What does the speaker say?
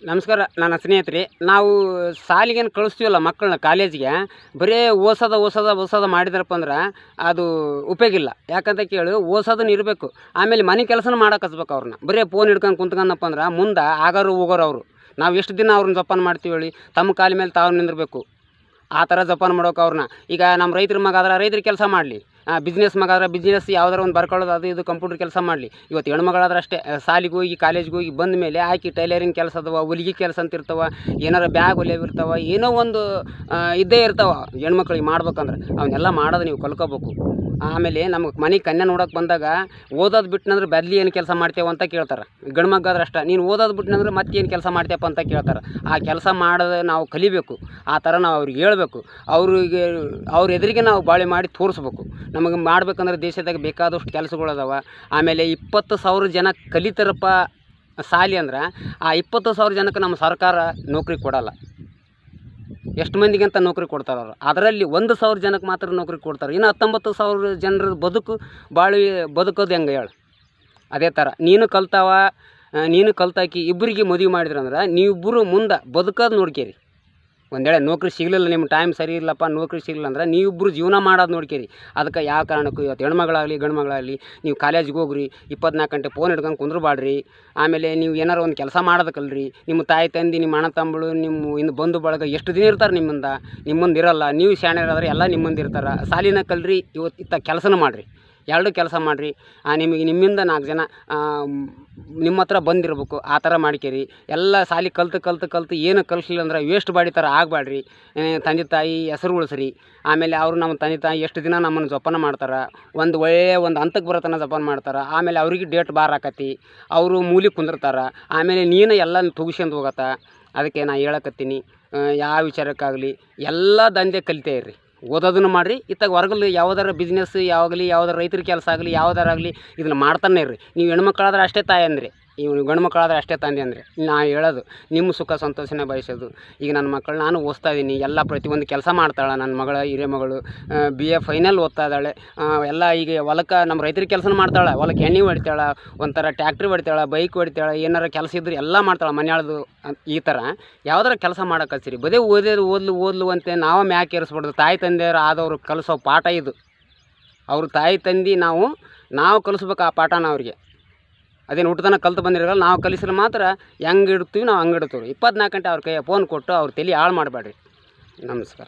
ನಮಸ್ಕಾರ. ನನ್ನ ಸ್ನೇಹಿತರೆ, ನಾವು ಶಾಲೆಗೇನು ಕಳಿಸ್ತೀವಲ್ಲ ಮಕ್ಕಳನ್ನ ಕಾಲೇಜಿಗೆ, ಬರೀ ಓಸೋದ ಮಾಡಿದ್ರಪ್ಪ ಅಂದ್ರೆ ಅದು ಉಪಯೋಗ ಇಲ್ಲ. ಯಾಕಂತ ಕೇಳಿ ಓಸೋದನ್ನ ಇರಬೇಕು, ಆಮೇಲೆ ಮನೆ ಕೆಲಸನ ಮಾಡಕ್ಕೆ ಹಚ್ಬೇಕು. ಅವ್ರನ್ನ ಬರೀ ಫೋನ್ ಹಿಡ್ಕೊಂಡು ಕುಂತ್ಕೊಂಡಪ್ಪ ಅಂದ್ರೆ ಮುಂದೆ ಆಗೋರು ಹೋಗೋರು ಅವರು. ನಾವು ಎಷ್ಟು ದಿನ ಅವ್ರನ್ನ ಜೋಪಾನ ಮಾಡ್ತೀವಿ ಹೇಳಿ? ತಮ್ಮ ಕಾಲ ಮೇಲೆ ತಾವು ನಿಂದಿರಬೇಕು, ಆ ಥರ ಜೋಪಾನ ಮಾಡೋಕೆ ಅವ್ರನ್ನ. ಈಗ ನಮ್ಮ ರೈತರ ಮಗ ಆದ್ರೆ ರೈತರ ಕೆಲಸ ಮಾಡಲಿ, ಬಿಸ್ನೆಸ್ ಮಗ ಆದ್ರೆ ಬಿಸ್ನೆಸ್ ಯಾವ್ದಾರು ಒಂದು ಬರ್ಕೊಳ್ಳೋದು, ಅದು ಇದು ಕಂಪ್ಯೂಟರ್ ಕೆಲಸ ಮಾಡಲಿ. ಇವತ್ತು ಹೆಣ್ಮಗಳಾದ್ರೆ ಅಷ್ಟೇ, ಶಾಲೆಗೆ ಹೋಗಿ ಕಾಲೇಜ್ಗೆ ಹೋಗಿ ಬಂದ ಮೇಲೆ ಆಕಿ ಟೈಲರಿಂಗ್ ಕೆಲಸ ಅದಾವ, ಹೊಲಿಗೆ ಕೆಲಸ ಅಂತ ಇರ್ತಾವೆ, ಏನಾರು ಬ್ಯಾಗ್ ಹೊಲಿಯೋವಿರ್ತಾವೆ, ಏನೋ ಒಂದು ಇದ್ದೇ ಇರ್ತಾವೆ ಹೆಣ್ಮಕ್ಳಿಗೆ ಮಾಡ್ಬೇಕಂದ್ರೆ. ಅವನ್ನೆಲ್ಲ ಮಾಡೋದು ನೀವು ಕಲ್ಕೋಬೇಕು. ಆಮೇಲೆ ನಮ್ಗೆ ಮನೆ ಕನ್ಯಾ ನೋಡೋಕೆ ಬಂದಾಗ ಓದೋದು ಬಿಟ್ಟನಂದ್ರೆ ಬದಲಿ ಏನು ಕೆಲಸ ಮಾಡ್ತೇವೆ ಅಂತ ಕೇಳ್ತಾರೆ. ಗಂಡು ಮಗಾದ್ರೆ ಅಷ್ಟೇ, ನೀನು ಓದೋದು ಬಿಟ್ಟನಂದ್ರೆ ಮತ್ತೇನು ಕೆಲಸ ಮಾಡ್ತೇಪ್ಪ ಅಂತ ಕೇಳ್ತಾರೆ. ಆ ಕೆಲಸ ಮಾಡೋದು ನಾವು ಕಲಿಬೇಕು, ಆ ಥರ ನಾವು ಅವ್ರಿಗೆ ಹೇಳ್ಬೇಕು. ಅವ್ರ ಎದುರಿಗೆ ನಾವು ಬಾಳೆ ಮಾಡಿ ತೋರಿಸ್ಬೇಕು. ನಮಗೆ ಮಾಡ್ಬೇಕಂದ್ರೆ ದೇಶದಾಗ ಬೇಕಾದಷ್ಟು ಕೆಲಸಗಳದಾವ. ಆಮೇಲೆ 20,000 ಜನ ಕಲಿತಾರಪ್ಪ ಶಾಲೆ ಅಂದ್ರೆ, ಆ 20,000 ಜನಕ್ಕೆ ನಮ್ಮ ಸರ್ಕಾರ ನೌಕರಿ ಕೊಡೋಲ್ಲ. ಎಷ್ಟು ಮಂದಿಗೆ ನೌಕರಿ ಕೊಡ್ತಾರೆ ಅವರು? ಅದರಲ್ಲಿ 1,000 ಜನಕ್ಕೆ ಮಾತ್ರ ನೌಕರಿ ಕೊಡ್ತಾರೆ. ಇನ್ನು 19,000 ಜನರ ಬದುಕೋದು ಹೆಂಗೆ ಹೇಳು? ಅದೇ ಥರ ನೀನು ಕಲ್ತಾಕಿ ಇಬ್ಬರಿಗೆ ಮದುವೆ ಮಾಡಿದ್ರಂದ್ರೆ ನೀವಿಬ್ಬರು ಮುಂದೆ ಬದುಕೋದು ನೋಡ್ಕೇರಿ. ಒಂದು ವೇಳೆ ನೌಕರಿ ಸಿಗಲಿಲ್ಲ, ನಿಮ್ಮ ಟೈಮ್ ಸರಿ ಇಲ್ಲಪ್ಪ, ನೌಕರಿ ಸಿಗಲಿಲ್ಲ ಅಂದ್ರೆ ನೀವಿಬ್ಬರು ಜೀವನ ಮಾಡೋದು ನೋಡ್ಕೇರಿ. ಅದಕ್ಕೆ ಯಾವ ಕಾರಣಕ್ಕೂ ಇವತ್ತು ಹೆಣ್ಮಗಳಾಗಲಿ ಗಂಡು ಮಗಳಾಗಲಿ ನೀವು ಕಾಲೇಜಿಗೆ ಹೋಗ್ರಿ, 24 ಗಂಟೆ ಫೋನ್ ಹಿಡ್ಕೊಂಡು ಕುಂದ್ರಬಾಡ್ರಿ. ಆಮೇಲೆ ನೀವು ಏನಾರು ಒಂದು ಕೆಲಸ ಮಾಡೋದಕ್ಕಲ್ರಿ. ನಿಮ್ಮ ತಾಯಿ ತಂದೆ, ನಿಮ್ಮ ಅಣ್ಣ ತಮ್ಮಳು, ನಿಮ್ಮ ಇನ್ನು ಬಂಧು ಬಳಗ ಎಷ್ಟು ದಿನ ಇರ್ತಾರೆ ನಿಮ್ಮಂದು ಇರಲ್ಲ. ನೀವು ಶಾಣ್ಯರಾದ್ರೆ ಎಲ್ಲ ನಿಮ್ಮಂದು ಇರ್ತಾರೆ. ಶಾಲಿನ ಕಲ್ರಿ, ಇತ್ತ ಕೆಲಸನೂ ಮಾಡಿರಿ, ಎರಡೂ ಕೆಲಸ ಮಾಡಿರಿ. ನಿಮ್ಮಿಂದ 4 ಜನ ನಿಮ್ಮ ಹತ್ರ ಬಂದಿರ್ಬೇಕು, ಆ ಥರ ಮಾಡ್ಕೇರಿ. ಎಲ್ಲ ಶಾಲೆ ಕಲ್ತು ಏನು ಕಲಿಸ್ಲಿಲ್ಲ ಅಂದ್ರೆ ವೇಸ್ಟ್ ಬಾಡಿ ಥರ ಆಗಬೇಡ್ರಿ. ತಂದೆ ತಾಯಿ ಹೆಸರು ಉಳಿಸ್ರಿ. ಆಮೇಲೆ ಅವರು ನಮ್ಮ ತಂದೆ ತಾಯಿ ಎಷ್ಟು ದಿನ ನಮ್ಮನ್ನು ಜೋಪಾನ ಮಾಡ್ತಾರೆ, ಒಂದು ಒಳ್ಳೆಯ ಒಂದು ಹಂತಕ್ಕೆ ಬರೋತನ ಜೋಪಾನ ಮಾಡ್ತಾರೆ. ಆಮೇಲೆ ಅವ್ರಿಗೆ ಡೇಟ್ ಬಾರ್ ಆಕತಿ, ಅವರು ಮೂಲಿ ಕುಂದಿರ್ತಾರೆ. ಆಮೇಲೆ ನೀನು ಎಲ್ಲ ತುಗಿಸ್ಕೊಂಡು ಹೋಗತ್ತ. ಅದಕ್ಕೆ ನಾನು ಹೇಳಕತ್ತೀನಿ, ಯಾವ ವಿಚಾರಕ್ಕಾಗಲಿ ಎಲ್ಲ ದಂಧೆ ಕಲಿತೇ ಇರ್ರಿ, ಓದೋದನ್ನು ಮಾಡಿರಿ. ಇತ್ತಾಗ ಹೊರಗಲ್ಲಿ ಯಾವುದಾರ ಬಿಸ್ನೆಸ್ ಯಾವ್ದಾರು ರೈತರ ಕೆಲಸ ಆಗಲಿ ಯಾವುದಾರಾಗಲಿ ಇದನ್ನು ಮಾಡ್ತಾನೆ ಇರ್ರಿ. ನೀವು ಹೆಣ್ಮಕ್ಳಾದ್ರೆ ಅಷ್ಟೇ ತಾಯಿ ಅಂದರೆ, ಇವ್ನು ಗಂಡು ಮಕ್ಕಳಾದ್ರೆ ಅಷ್ಟೇ ತಂದೆ ಅಂದರೆ. ನಾ ಹೇಳೋದು ನಿಮ್ಮ ಸುಖ ಸಂತೋಷನೇ ಬಯಸೋದು. ಈಗ ನನ್ನ ಮಕ್ಕಳು ನಾನು ಓದಿಸ್ತಾ ಇದ್ದೀನಿ, ಎಲ್ಲ ಪ್ರತಿಯೊಂದು ಕೆಲಸ ಮಾಡ್ತಾಳೆ. ನನ್ನ ಮಗಳ ಹಿರಿಯ ಮಗಳು BA ಫೈನಲ್ ಓದ್ತಾ ಇದ್ದಾಳೆ. ಎಲ್ಲ ಈಗ ಹೊಲಕ್ಕೆ ನಮ್ಮ ರೈತರ ಕೆಲಸನ ಮಾಡ್ತಾಳೆ. ಹೊಲಕ್ಕೆ ಎಣ್ಣೆ ಹೊಡಿತಾಳೆ, ಒಂಥರ ಟ್ಯಾಕ್ಟ್ರಿ ಹೊಡಿತಾಳೆ, ಬೈಕ್ ಹೊಡಿತಾಳೆ, ಏನಾರ ಕೆಲಸ ಇದ್ರೆ ಎಲ್ಲ ಮಾಡ್ತಾಳೆ, ಮನೆಯಾಳದು. ಈ ಥರ ಯಾವ್ದಾರ ಕೆಲಸ ಮಾಡೋಕೆ ಹಚ್ಚಿರಿ. ಬದೇ ಓದ್ಲು ಅಂತ ನಾವು ಮ್ಯಾಕೆ ಏರಿಸ್ಬಾರ್ದು. ತಾಯಿ ತಂದೆಯರು ಆದವರು ಕಲಿಸೋ ಪಾಠ ಇದು. ಅವ್ರ ತಾಯಿ ತಂದೆ ನಾವು ಕಲಿಸ್ಬೇಕು ಆ ಪಾಠನ ಅವ್ರಿಗೆ. ಅದೇನು ಹುಟ್ಟತನ ಕಲ್ತು ಬಂದಿರಲ್ಲ, ನಾವು ಕಲಿಸಿದ್ರೆ ಮಾತ್ರ ಹೆಂಗೆ ಇಡ್ತೀವಿ ನಾವು ಹಂಗೆ ಇಡ್ತೀವಿ. 24 ಗಂಟೆ ಅವ್ರ ಕೈಯ ಫೋನ್ ಕೊಟ್ಟು ಅವ್ರ ತಲೆ ಹಾಳು ಮಾಡಬೇಡ್ರಿ. ನಮಸ್ಕಾರ.